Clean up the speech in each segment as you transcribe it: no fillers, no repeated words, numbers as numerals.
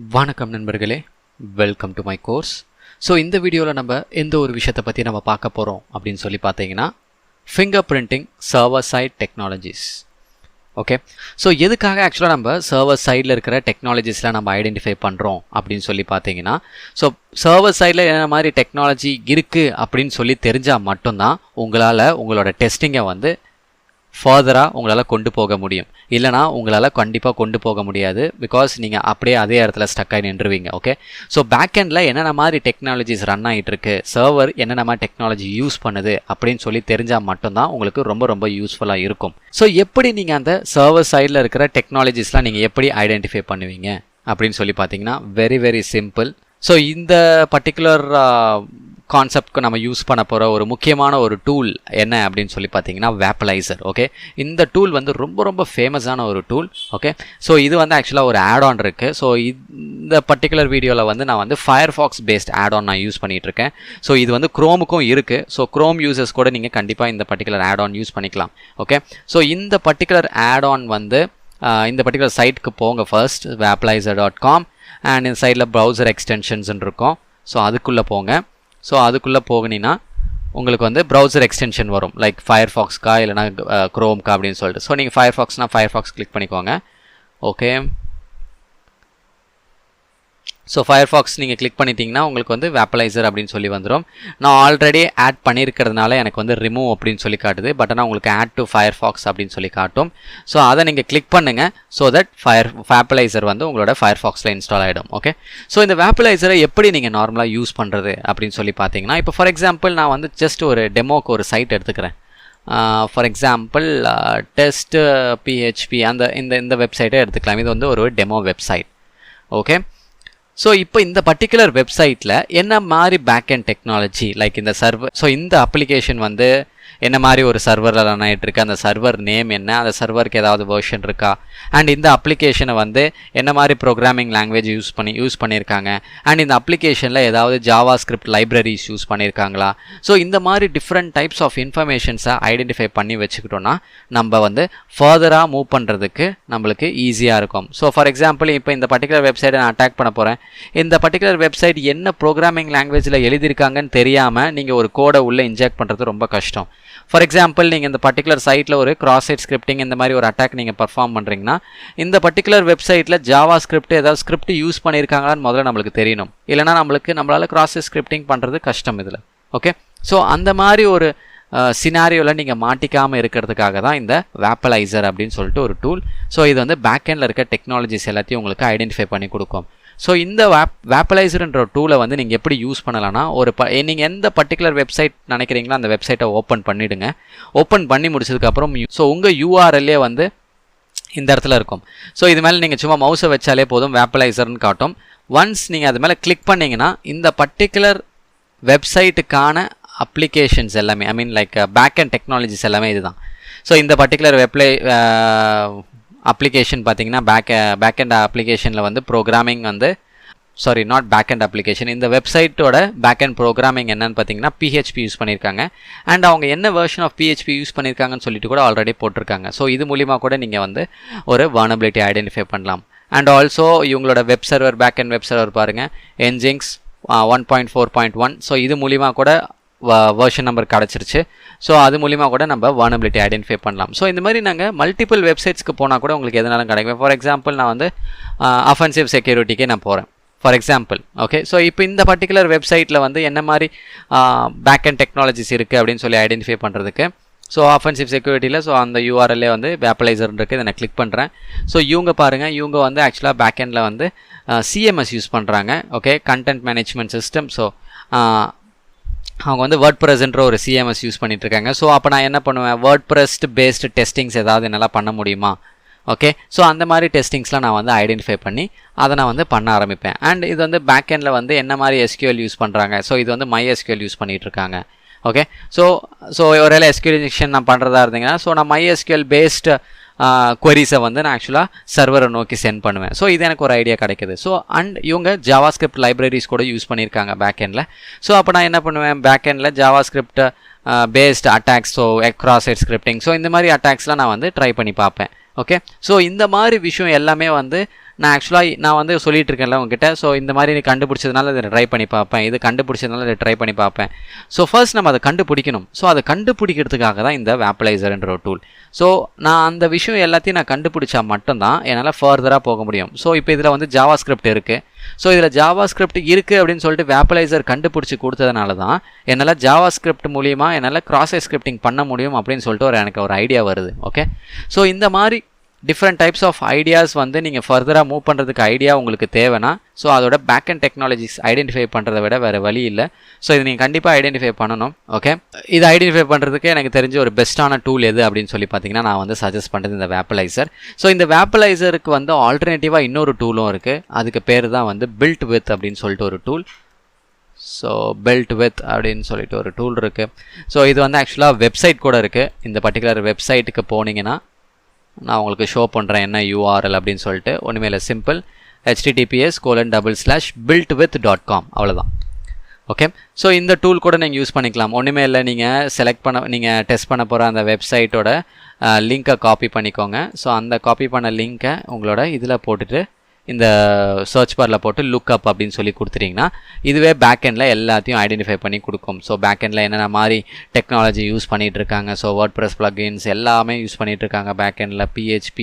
வணக்கம் நண்பர்களே, welcome to my course. So இந்த வீடியோவில் நம்ம எந்த ஒரு விஷயத்தை பற்றி நம்ம பார்க்க போகிறோம் அப்படின்னு சொல்லி பார்த்தீங்கன்னா finger printing server side technologies. Okay, so எதுக்காக ஆக்சுவலாக நம்ம சர்வர் சைடில் இருக்கிற டெக்னாலஜிஸ்லாம் நம்ம ஐடென்டிஃபை பண்ணுறோம் அப்படின்னு சொல்லி பார்த்தீங்கன்னா, ஸோ சர்வர் சைடில் என்ன மாதிரி டெக்னாலஜி இருக்குது அப்படின்னு சொல்லி தெரிஞ்சால் மட்டும்தான் உங்களால் உங்களோட டெஸ்டிங்கை வந்து ஃபர்தராக உங்களால் கொண்டு போக முடியும். இல்லைனா உங்களால் கண்டிப்பாக கொண்டு போக முடியாது. பிகாஸ் நீங்கள் அப்படியே அதே இடத்துல ஸ்டக் ஆகி நின்றுவீங்க. ஓகே, ஸோ பேக்கெண்டில் என்னென்ன மாதிரி டெக்னாலஜிஸ் ரன் ஆகிட்டு இருக்கு, சர்வர் என்னென்ன மாதிரி டெக்னாலஜி யூஸ் பண்ணுது அப்படின்னு சொல்லி தெரிஞ்சால் மட்டும்தான் உங்களுக்கு ரொம்ப ரொம்ப யூஸ்ஃபுல்லாக இருக்கும். ஸோ எப்படி நீங்கள் அந்த சர்வர் சைடில் இருக்கிற டெக்னாலஜிஸ்லாம் நீங்கள் எப்படி ஐடென்டிஃபை பண்ணுவீங்க அப்படின்னு சொல்லி பார்த்தீங்கன்னா வெரி வெரி சிம்பிள். ஸோ இந்த பர்டிகுலர் கான்செப்ட்க்கு நம்ம யூஸ் பண்ண போகிற ஒரு முக்கியமான ஒரு டூல் என்ன அப்படின்னு சொல்லி பார்த்தீங்கன்னா வேப்பலைசர். ஓகே, இந்த டூல் வந்து ரொம்ப ரொம்ப ஃபேமஸான ஒரு டூல். ஓகே, ஸோ இது வந்து ஆக்சுவலாக ஒரு ஆட் ஆன் இருக்குது. ஸோ இந்த பர்டிகுலர் வீடியோவில் வந்து நான் வந்து ஃபயர்ஃபாக்ஸ் பேஸ்ட் ஆட் ஆன் நான் யூஸ் பண்ணிகிட்ருக்கேன். ஸோ இது வந்து க்ரோமுக்கும் இருக்குது. ஸோ க்ரோம் யூசர்ஸ் கூட நீங்கள் கண்டிப்பாக இந்த பர்டிகுலர் ஆட் ஆன் யூஸ் பண்ணிக்கலாம். ஓகே, ஸோ இந்த பர்டிகுலர் ஆட் ஆன் வந்து இந்த பர்டிகுலர் சைட்டுக்கு போங்க ஃபர்ஸ்ட், வேப்பலைசர்.com, அண்ட் இந்த சைடில் ப்ரௌசர் எக்ஸ்டென்ஷன்ஸ்ன்னு இருக்கும். ஸோ அதுக்குள்ளே போங்க. ஸோ அதுக்குள்ளே போகணின்னா உங்களுக்கு வந்து ப்ரௌசர் எக்ஸ்டென்ஷன் வரும், லைக் ஃபயர்ஃபாக்ஸ்க்கா இல்லைனா க்ரோம்க்கா அப்படின்னு சொல்லிட்டு. ஸோ நீங்கள் ஃபயர்ஃபாக்ஸ்னால் ஃபயர்ஃபாக்ஸ் கிளிக் பண்ணிக்கோங்க. ஓகே, ஸோ ஃபயர்ஃபாக்ஸ் நீங்கள் கிளிக் பண்ணிட்டீங்கன்னா உங்களுக்கு வந்து வேப்பலைசர் அப்படின்னு சொல்லி வந்துடும். நான் ஆல்ரெடி ஆட் பண்ணியிருக்கிறதுனால எனக்கு வந்து ரிமூவ் அப்படின்னு சொல்லி காட்டுது. பட் ஆனால் உங்களுக்கு ஆட் டு ஃபயர்ஃபாக்ஸ் அப்படின்னு சொல்லி காட்டும். ஸோ அதை நீங்கள் கிளிக் பண்ணுங்கள். ஸோ தட் வேப்பலைசர் வந்து உங்களோட ஃபயர்ஃபாக்ஸில் இன்ஸ்டால் ஆகிடும். ஓகே, ஸோ இந்த வேப்பலைசரை எப்படி நீங்கள் நார்மலாக யூஸ் பண்ணுறது அப்படின்னு சொல்லி பார்த்தீங்கன்னா, இப்போ ஃபார் எக்ஸாம்பிள் நான் வந்து ஜஸ்ட் ஒரு டெமோக்கு ஒரு சைட் எடுத்துக்கிறேன். ஃபார் எக்ஸாம்பிள் டெஸ்ட் PHP அந்த இந்த வெப்சைட்டை எடுத்துக்கலாம். இது வந்து ஒரு டெமோ வெப்சைட். ஓகே, ஸோ இப்போ இந்த பர்டிகுலர் வெப்சைட்டில் என்ன மாதிரி பேக்எண்ட் டெக்னாலஜி, லைக் இந்த சர்வர், ஸோ இந்த அப்ளிகேஷன் வந்து என்ன மாதிரி ஒரு சர்வரில் ரன் ஆகிட்டு இருக்கு, அந்த சர்வர் நேம் என்ன, அந்த சர்வருக்கு ஏதாவது வெர்ஷன் இருக்கா, அண்ட் இந்த அப்ளிகேஷனை வந்து என்ன மாதிரி ப்ரோக்ராமிங் லாங்குவேஜ் யூஸ் பண்ணியிருக்காங்க, அண்ட் இந்த அப்ளிகேஷனில் ஏதாவது ஜாவா ஸ்கிரிப்ட் லைப்ரரிஸ் யூஸ் பண்ணியிருக்காங்களா. ஸோ இந்த மாதிரி டிஃப்ரெண்ட் டைப்ஸ் ஆஃப் இன்ஃபர்மேஷன்ஸை ஐடென்டிஃபை பண்ணி வச்சுக்கிட்டோன்னா நம்ம வந்து ஃபர்தராக மூவ் பண்ணுறதுக்கு நம்மளுக்கு ஈஸியாக இருக்கும். ஸோ ஃபார் எக்ஸாம்பிள் இப்போ இந்த பர்டிகுலர் வெப்சைட்டை நான் அட்டாக் பண்ண போகிறேன். இந்த பர்டிகுலர் வெப்சைட் என்ன ப்ரோக்ராமிங் லாங்குவேஜில் எழுதியிருக்காங்கன்னு தெரியாமல் நீங்கள் ஒரு கோடை உள்ளே இன்ஜெக்ட் பண்ணுறது ரொம்ப கஷ்டம். ஃபார் எக்ஸாம்பிள் நீங்கள் இந்த பர்டிகுலர் சைட்டில் ஒரு கிராஸ் சைட் ஸ்கிரிப்டிங் இந்த மாதிரி ஒரு அட்டாக் நீங்கள் பர்ஃபார்ம் பண்ணுறீங்கன்னா, இந்த பர்டிகுலர் வெப்சைட்டில் ஜாவா ஸ்கிரிப்ட் ஏதாவது ஸ்கிரிப்ட் யூஸ் பண்ணியிருக்காங்களான்னு முதல்ல நம்மளுக்கு தெரியணும். இல்லைனா நம்மளால் கிராஸ் சைட் ஸ்கிரிப்டிங் பண்ணுறது கஷ்டம் இதில். ஓகே, ஸோ அந்த மாதிரி ஒரு சினாரியோவில் நீங்கள் மாட்டிக்காமல் இருக்கிறதுக்காக தான் இந்த வேப்பலைசர் அப்படின்னு சொல்லிட்டு ஒரு டூல். ஸோ இது வந்து பேக்கெண்டில் இருக்க டெக்னாலஜிஸ் எல்லாத்தையும் உங்களுக்கு ஐடென்டிஃபை பண்ணி கொடுக்கும். ஸோ இந்த வேப்பலைசர்ன்ற டூலை வந்து நீங்கள் எப்படி யூஸ் பண்ணலாம்னா, நீங்கள் எந்த பர்டிகுலர் வெப்சைட் நினைக்கிறீங்களோ அந்த வெப்சைட்டை ஓப்பன் பண்ணிவிடுங்க. ஓப்பன் பண்ணி முடிச்சதுக்கப்புறம் ஸோ உங்கள் URL வந்து இந்த இடத்துல இருக்கும். ஸோ இது மேலே நீங்கள் சும்மா மவுஸை வச்சாலே போதும், வேப்பலைசர்னு காட்டும். ஒன்ஸ் நீங்கள் அது மேலே கிளிக் பண்ணிங்கன்னா இந்த பர்டிகுலர் வெப்சைட்டுக்கான அப்ளிகேஷன்ஸ் எல்லாமே, ஐ மீன் லைக் பேக்எண்ட் டெக்னாலஜிஸ் எல்லாமே இதுதான். ஸோ இந்த பர்டிகுலர் அப்ளிகேஷன் பார்த்தீங்கன்னா பேக்எண்ட் அப்ளிகேஷனில் வந்து ப்ரோக்ராமிங் வந்து நாட் பேக்எண்ட் அப்ளிகேஷன், இந்த வெப்சைட்டோட பேக்எண்ட் ப்ரோக்ராமிங் என்னன்னு பார்த்தீங்கன்னா PHP யூஸ் பண்ணியிருக்காங்க. அண்ட் அவங்க என்ன வெர்ஷன் ஆஃப் PHP யூஸ் பண்ணியிருக்காங்கன்னு சொல்லிட்டு கூட ஆல்ரெடி போட்டிருக்காங்க. ஸோ இது மூலிமா கூட நீங்கள் வந்து ஒரு வல்னரபிலிட்டி ஐடென்டிஃபை பண்ணலாம். அண்ட் ஆல்சோ இவங்களோட web server, backend web server பாருங்கள், Nginx 1.4.1. ஸோ இது மூலிமா கூட வெர்ஷன் நம்பர் கிடச்சிருச்சு. ஸோ அது மூலிமா கூட நம்ம வல்னரபிலிட்டி ஐடென்டிஃபை பண்ணலாம். ஸோ இந்த மாதிரி நாங்கள் மல்டிபிள் வெப்சைட்ஸ்க்கு போனால் கூட உங்களுக்கு எதனாலும் கிடைக்கும். ஃபார் எக்ஸாம்பிள் நான் வந்து அஃபென்சிவ் செக்யூரிட்டிக்கே நான் போகிறேன் ஃபார் எக்ஸாம்பிள். ஓகே, ஸோ இப்போ இந்த பர்டிகுலர் வெப்சைட்டில் வந்து என்ன மாதிரி பேக்எண்ட் டெக்னாலஜிஸ் இருக்குது அப்படின்னு சொல்லி ஐடென்டிஃபை பண்ணுறதுக்கு, ஸோ அஃபென்சிவ் செக்யூரிட்டியில் ஸோ அந்த URL வந்து வேப்பலைசர் இருக்குது. இதை நான் கிளிக் பண்ணுறேன். ஸோ இவங்க பாருங்கள், இவங்க வந்து ஆக்சுவலாக பேக்எண்டில் வந்து CMS யூஸ் பண்ணுறாங்க. Okay, content management system. So அவங்க வந்து வேர்ட்பிரஸ்ன்ற ஒரு CMS யூஸ் பண்ணிகிட்ருக்காங்க. ஸோ அப்போ நான் என்ன பண்ணுவேன், வேர்ட்பிரஸ் பேஸ்டு டெஸ்டிங்ஸ் ஏதாவது என்னால் பண்ண முடியுமா. ஓகே, ஸோ அந்த மாதிரி டெஸ்டிங்ஸ்லாம் நான் வந்து ஐடென்டிஃபை பண்ணி அதை நான் வந்து பண்ண ஆரம்பிப்பேன். அண்ட் இது வந்து பேக்கெண்டில் வந்து என்ன மாதிரி SQL யூஸ் பண்ணுறாங்க. ஸோ இது வந்து MySQL யூஸ் பண்ணிகிட்ருக்காங்க. ஓகே, ஸோ ஒரே SQL இன்ஜெக்ஷன் நான் பண்ணுறதா இருந்தீங்கன்னா, ஸோ நான் MySQL பேஸ்டு queries வந்து நான் ஆக்சுவலாக சர்வரை நோக்கி சென்ட் பண்ணுவேன். ஸோ இது எனக்கு ஒரு ஐடியா கிடைக்குது. ஸோ அண்ட் இவங்க ஜாவா ஸ்கிரிப்ட் லைப்ரரிஸ் கூட யூஸ் பண்ணியிருக்காங்க பேக்கெண்டில். ஸோ அப்போ நான் என்ன பண்ணுவேன், பேக்கெண்டில் JavaScript paste attacks, so cross site scripting, so இந்த மாதிரி அட்டாக்ஸ்லாம் நான் வந்து ட்ரை பண்ணி பார்ப்பேன். ஓகே, ஸோ இந்த மாதிரி விஷயம் எல்லாமே வந்து நான் ஆக்சுவலாக நான் வந்து சொல்லிட்டு இருக்கேன்ல உங்ககிட்ட. ஸோ இந்த மாதிரி நீ கண்டுபிடிச்சதுனால இதை ட்ரை பண்ணி பார்ப்பேன், இது கண்டுபிடிச்சதுனால இதை ட்ரை பண்ணி பார்ப்பேன். ஸோ ஃபர்ஸ்ட் நம்ம அதை கண்டுபிடிக்கணும். ஸோ அதை கண்டுபிடிக்கிறதுக்காக தான் இந்த வேப்பலைசர்ன்ற ஒரு டூல். ஸோ நான் அந்த விஷயம் எல்லாத்தையும் நான் கண்டுபிடிச்சா மட்டும்தான் என்னால் ஃபர்தராக போக முடியும். ஸோ இப்போ இதில் வந்து ஜாவா ஸ்கிரிப்ட் இருக்குது. ஸோ இதில் ஜாவா ஸ்கிரிப்ட் இருக்குது அப்படின்னு சொல்லிட்டு வேப்பலைசர் கண்டுபிடிச்சி கொடுத்ததுனால தான் என்னால் ஜாவா ஸ்கிரிப்ட் மூலியமாக என்னால் கிராஸ் ஸ்கிரிப்டிங் பண்ண முடியும் அப்படின்னு சொல்லிட்டு எனக்கு ஒரு ஐடியா வருது. ஓகே, ஸோ இந்த மாதிரி டிஃப்ரெண்ட் டைப்ஸ் ஆஃப் ஐடியாஸ் வந்து நீங்கள் ஃபர்தராக மூவ் பண்ணுறதுக்கு ஐடியா உங்களுக்கு தேவைன்னா, ஸோ அதோட பேக் அண்ட் டெக்னாலஜிஸ் ஐடென்டிஃபை பண்ணுறதை விட வேறு வழி இல்லை. ஸோ இது நீங்கள் கண்டிப்பாக ஐடென்டிஃபை பண்ணணும். ஓகே, இது ஐடென்டிஃபை பண்ணுறதுக்கு எனக்கு தெரிஞ்ச ஒரு பெஸ்ட்டான டூல் எது அப்படின்னு சொல்லி பார்த்தீங்கன்னா, நான் வந்து சஜஸ்ட் பண்ணுறது இந்த வேப்பலைசர். ஸோ இந்த வேப்பலைசருக்கு வந்து ஆல்டர்னேட்டிவாக இன்னொரு டூலும் இருக்குது. அதுக்கு பேர் தான் வந்து பில்ட் வித் அப்படின்னு சொல்லிட்டு ஒரு டூல். ஸோ பில்ட் வித் அப்படின்னு சொல்லிட்டு ஒரு டூல் இருக்குது. ஸோ இது வந்து ஆக்சுவலாக வெப்சைட் கூட இருக்குது. இந்த பர்டிகுலர் வெப்சைட்டுக்கு போனீங்கன்னா நான் உங்களுக்கு ஷோ பண்ணுறேன் என்ன URL அப்படின்னு சொல்லிட்டு. ஒன்றுமே இல்லை, சிம்பிள் https://builtwith.com அவ்வளோதான். ஓகே, ஸோ இந்த டூல் கூட நீங்கள் யூஸ் பண்ணிக்கலாம். ஒன்றுமே இல்லை, நீங்கள் டெஸ்ட் பண்ண போகிற அந்த வெப்சைட்டோட லிங்க்கை காப்பி பண்ணிக்கோங்க. ஸோ அந்த காப்பி பண்ண லிங்க்கை உங்களோட இதில் போட்டுட்டு இந்த சர்ச் பாரில் போட்டு லுக் அப் அப்படின்னு சொல்லி கொடுத்துட்டிங்கன்னா இதுவே பேக் எண்டில் எல்லாத்தையும் ஐடென்டிஃபை பண்ணி கொடுக்கும். ஸோ பேக் எண்டில் என்னென்ன மாதிரி டெக்னாலஜி யூஸ் பண்ணிகிட்டு இருக்காங்க, ஸோ வேர்ட்பிரஸ் ப்ளகின்ஸ் எல்லாமே யூஸ் பண்ணிகிட்டு இருக்காங்க பேக் எண்டில், PHP.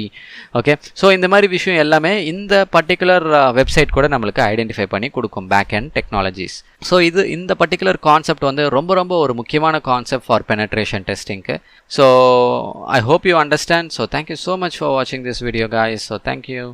ஓகே, ஸோ இந்த மாதிரி விஷயம் எல்லாமே இந்த பர்டிகுலர் வெப்சைட் கூட நம்மளுக்கு ஐடென்டிஃபை பண்ணி கொடுக்கும் பேக் எண்ட் டெக்னாலஜிஸ். ஸோ இந்த பர்டிகுலர் கான்செப்ட் வந்து ரொம்ப ஒரு முக்கியமான கான்செப்ட் ஃபார் பெனட்ரேஷன் டெஸ்டிங்க்கு. So I hope you understand. So thank you so much for வாட்சிங் this video guys. So thank you.